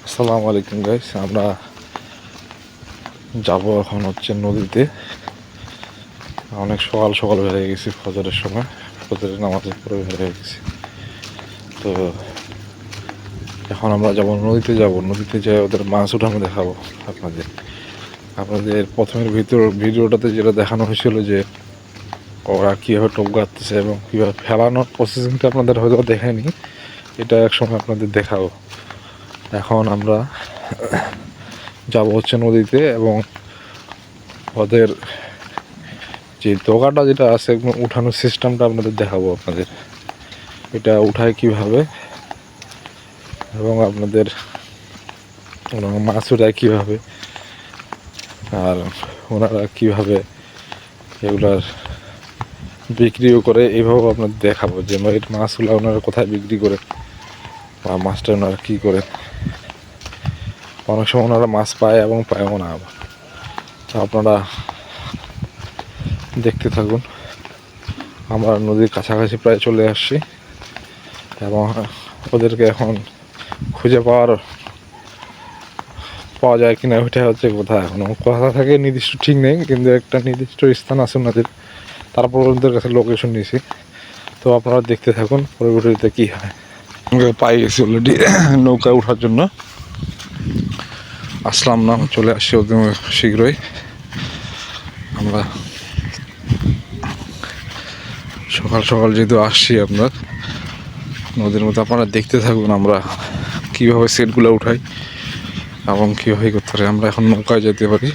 আসসালামু আলাইকুম গাইস, আমরা যাব এখন হচ্ছে নদীতে। অনেক সকাল সকাল বের হয়ে গেছি, ফজরের সময়, ফজরের নামাজের পরে বের হয়ে গেছি। তো এখন আমরা যাব নদীতে, নদীতে যাই ওদের মাছ উঠানো দেখাবো আপনাদের। প্রথমের ভিডিওটাতে যেটা দেখানো হয়েছিল যে ওরা কীভাবে টোপ গাড়তেছে এবং কীভাবে ফেলানোর প্রসেসিংটা আপনাদের হয়তো দেখায়নি, এটা একসময় আপনাদের দেখাবো। এখন আমরা যাব হচ্ছে নদীতে এবং ওদের যে দোকানটা যেটা আছে একদম উঠানোর সিস্টেমটা আপনাদের দেখাবো আপনাদের, এটা উঠায় কিভাবে এবং আপনাদের মাছ উঠায় কীভাবে আর ওনারা কীভাবে এগুলার বিক্রিও করে, এইভাবে আপনাদের দেখাবো যে মাছগুলো ওনারা কোথায় বিক্রি করে বা মাছটা ওনারা কী করে। অনেক সময় ওনারা মাছ পায় এবং পায়ও না। তো আপনারা দেখতে থাকুন। আমরা নদীর কাছাকাছি প্রায় চলে আসছি এবং ওদেরকে এখন খুঁজে পাওয়া যায় কিনা ওইটা হচ্ছে কোথায়, এখনো কথা থাকে নির্দিষ্ট ঠিক নেই, কিন্তু একটা নির্দিষ্ট স্থান আছে ওনাদের, তারপর ওদের কাছে লোকেশন নিয়েছি। তো আপনারা দেখতে থাকুন পরবর্তীতে কী হয়। পাই গেছি অলরেডি নৌকায় ওঠার জন্য, আসলাম না, চলে আসছি ওদের শীঘ্রই। আমরা সকাল সকাল যেহেতু আসছি আপনার নদীর মধ্যে, আপনারা দেখতে থাকুন আমরা কীভাবে সেটগুলো উঠাই এবং কীভাবে করতে পারি। আমরা এখন নৌকায় যেতে পারি,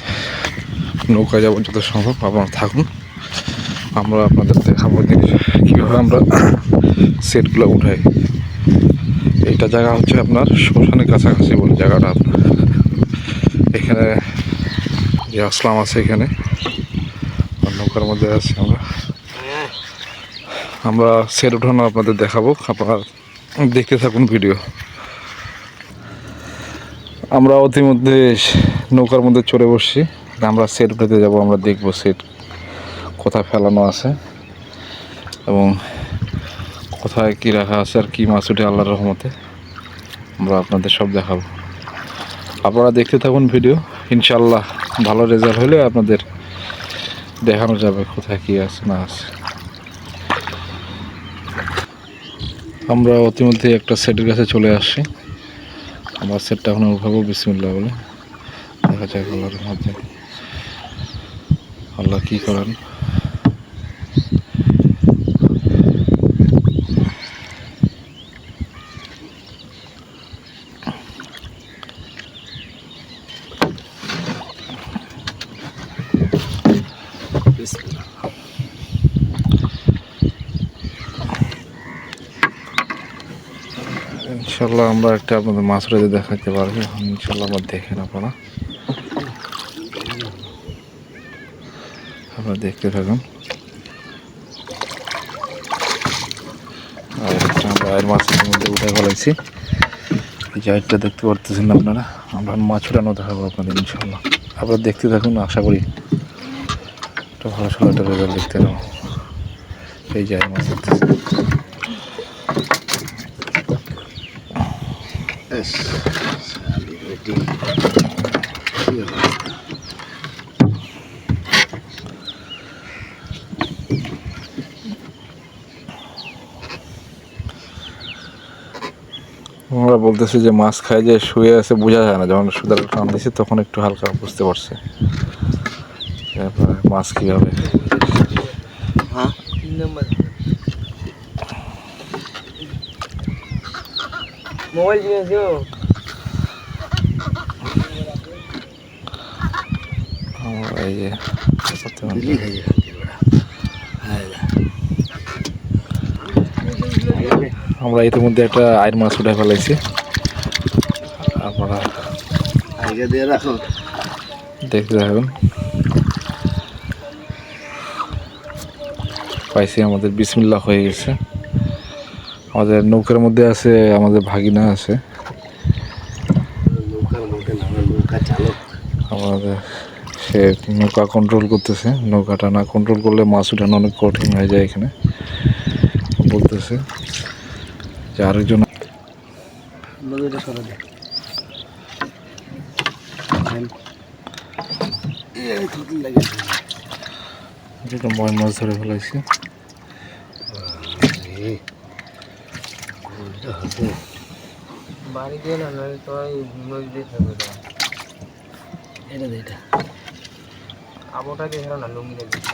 নৌকায় যাবো যত সম্ভব, আপনারা থাকুন। আমরা আপনাদের দেখাবো কীভাবে আমরা সেটগুলো উঠাই। এইটা জায়গা হচ্ছে আপনার শ্মশানের কাছাকাছি বলে জায়গাটা আপনার। এখানে যে আসলাম আছে, এখানে নৌকার মধ্যে আছি আমরা সেট উঠানো আপনাদের দেখাবো, আপনারা দেখতে থাকুন ভিডিও। আমরা ইতিমধ্যে নৌকার মধ্যে চড়ে বসছি, আমরা সেট উঠাতে যাবো। আমরা দেখবো সেট কোথায় ফেলানো আছে এবং কোথায় কী রাখা আছে আর কী মাছ উঠে আল্লাহর রহমতে আমরা আপনাদের সব দেখাবো। আপনারা দেখতে থাকুন ভিডিও, ইনশাল্লাহ ভালো রেজাল্ট হলে আপনাদের দেখানো যাবে কোথায় কী আছে না আছে। আমরা ইতিমধ্যে একটা সেটের কাছে চলে আসছি। আমার সেটটা এখন উঠাবো বিসমিল্লাহ বলে, দেখা যাক আল্লাহর মধ্যে আল্লাহ কী করেন। ইনশাল্লাহ আমরা একটা আপনাদের মাছ উঠে দেখাতে পারবো। ইনশাল্লাহ আমার দেখেন আপনারা দেখতে থাকুন। আর একটা আমরা আয়ের মাছের মধ্যে উঠে ফেলাইছি, এই যে আয়েরটা দেখতে পারতেছেন আপনারা। আমরা মাছ উঠানো দেখাবো আপনাদের ইনশাল্লাহ, আপনারা দেখতে থাকুন। আশা করি একটা ভালো ভালো একটা রেজাল্ট দেখতে পাবো। এই যে আয়ের মাছ উঠতেছে। আমরা বলতেছি যে মাছ খায় যে শুয়ে আছে বোঝা যায় না, যখন সুদার টান দিয়েছি তখন একটু হালকা বুঝতে পারছে মাছ কীভাবে। মোবাইল এই যে আমরা ইতিমধ্যে একটা আয়ের মাছ উঠে ফেলাইছি। আপনারা দেখতে থাকুন। পাইছি, আমাদের বিসমিল্লাহ হয়ে গেছে। আমাদের নৌকার মধ্যে আছে আমাদের ভাগিনা আছে, আমাদের সে নৌকা কন্ট্রোল করতেছে। নৌকাটা না কন্ট্রোল করলে মাছ উঠানো অনেক কঠিন হয়ে যায়। এখানে বলতেছে যে আরেকজন যেটা বয় মাছ ধরে ফেলাইছি। বাড়ি দিয়ে না নয় সবাই নদীতে থাকবে না এটা আবোটা দিয়ে ধরো না লুঙ্গি দিয়ে দিচ্ছ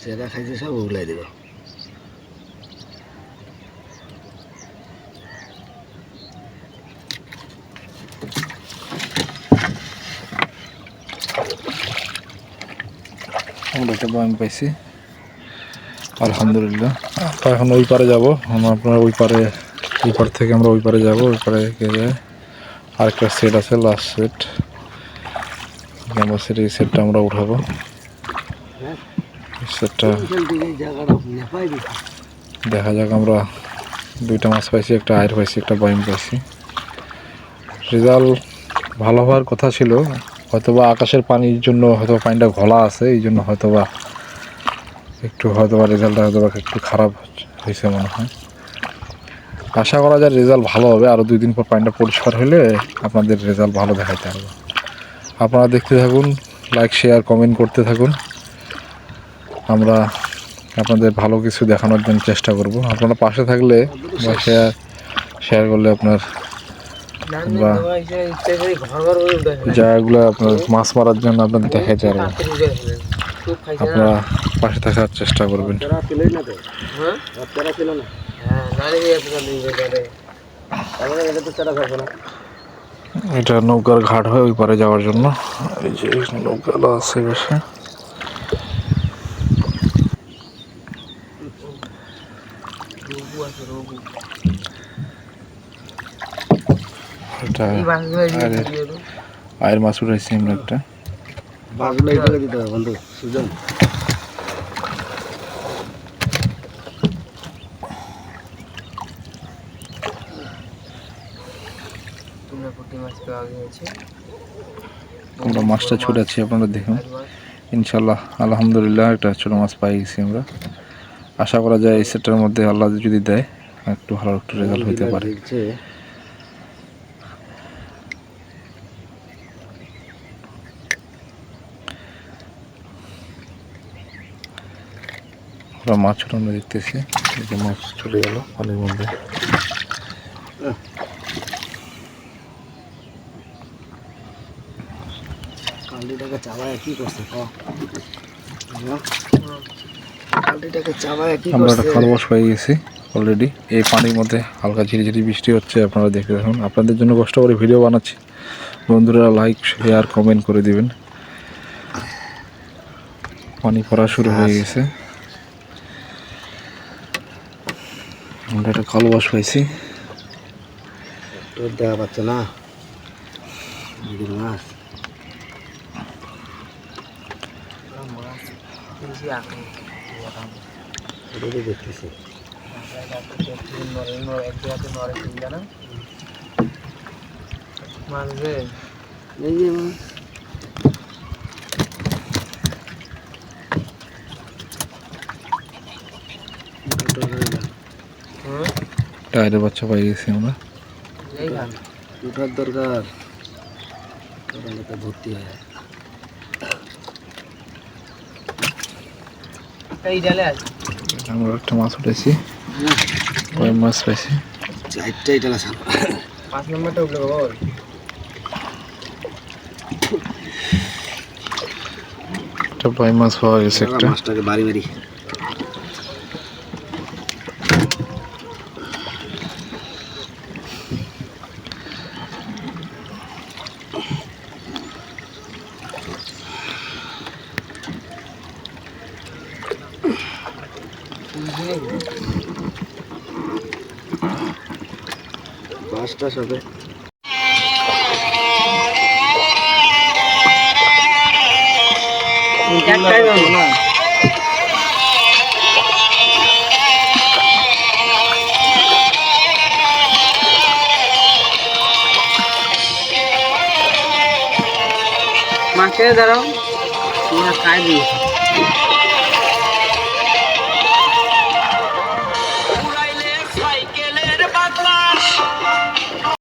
সেটা খাইছে সব উগলাই দেব। আমরা একটা বয়াম পাইছি আলহামদুলিল্লাহ। তো এখন ওই পারে যাবো আপনার ওই পার থেকে আমরা ওই পারে যাবো। ওই পারে গেলে আরেকটা সেট আছে, লাস্ট সেট সেট, এই সেটটা আমরা উঠাবো। সেটটা দেখা যাক। আমরা দুইটা মাছ পাইছি, একটা আয়ের পাইছি, একটা বয়াম পাইছি। রেজাল্ট ভালো হওয়ার কথা ছিল, হয়তোবা আকাশের পানির জন্য হয়তো পানিটা ঘোলা আছে, এই জন্য হয়তোবা রেজাল্টটা একটু খারাপ হয়েছে মনে হয়। আশা করা যায় রেজাল্ট ভালো হবে। আরও 2 দিন পর পানিটা পরিষ্কার হলে আপনাদের রেজাল্ট ভালো দেখাতে পারবো। আপনারা দেখতে থাকুন, লাইক শেয়ার কমেন্ট করতে থাকুন। আমরা আপনাদের ভালো কিছু দেখানোর জন্য চেষ্টা করব। আপনারা পাশে থাকলে বা শেয়ার করলে আপনার আমরা জায়গাগুলো আপনার মাছ মারার জন্য আপনাদের দেখাতে পারবো। আপনারা পাশে থাকার চেষ্টা করবেন। এটা নৌকার ঘাট হয় ওই পারে যাওয়ার জন্য। এই যে নৌকাগুলো আছে বেশি। এটা আয়ের মাছ উঠাইছি আমরা একটা। বন্ধু সুজন আমরা মাছটা ছুটাচ্ছি, আপনারা দেখুন। ইনশাল্লাহ আলহামদুলিল্লাহ একটা ছোটো মাছ পাই গেছি আমরা। আশা করা যায় এই সেটটার মধ্যে আল্লাহ যদি দেয় একটু ভালো একটু রেজাল্ট হইতে পারে। আমরা মাছ ছোটানো দেখতেছি, এই যে মাছ চলে গেল পানির মধ্যে। কালটিটাকে চাবায় কি করছে? কালটিটাকে চাবায় কি আমরা করছে? একটা খালবাস পেয়ে গেছি অলরেডি। এই পানির মধ্যে হালকা ঝিরিঝিরি বৃষ্টি হচ্ছে, আপনারা দেখতে থাকুন। আপনাদের জন্য কষ্ট করে ভিডিও বানাচ্ছি, বন্ধুরা লাইক শেয়ার কমেন্ট করে দিবেন। পানি পড়া শুরু হয়ে গেছে। আমরা একটা খালবাস পাইছি। দেখা পাচ্ছে না মাছ দেখতেছি। টায়ারের বাচ্চা পাই গেছি আমরা। উঠার দরকার, ভর্তি হয়। আমরা একটা মাছ উঠেছি, মাছ পাইছি। 4টাই ডালা ছাড়। 5 নম্বরটা উঠলো বল। একটা বয় মাছ পাওয়া গেছে একটা। মাছটাকে বাড়ি বাড়ি মাছটা সবে মাকে দাঁড়াও তোমরা কাজ দিয়েছো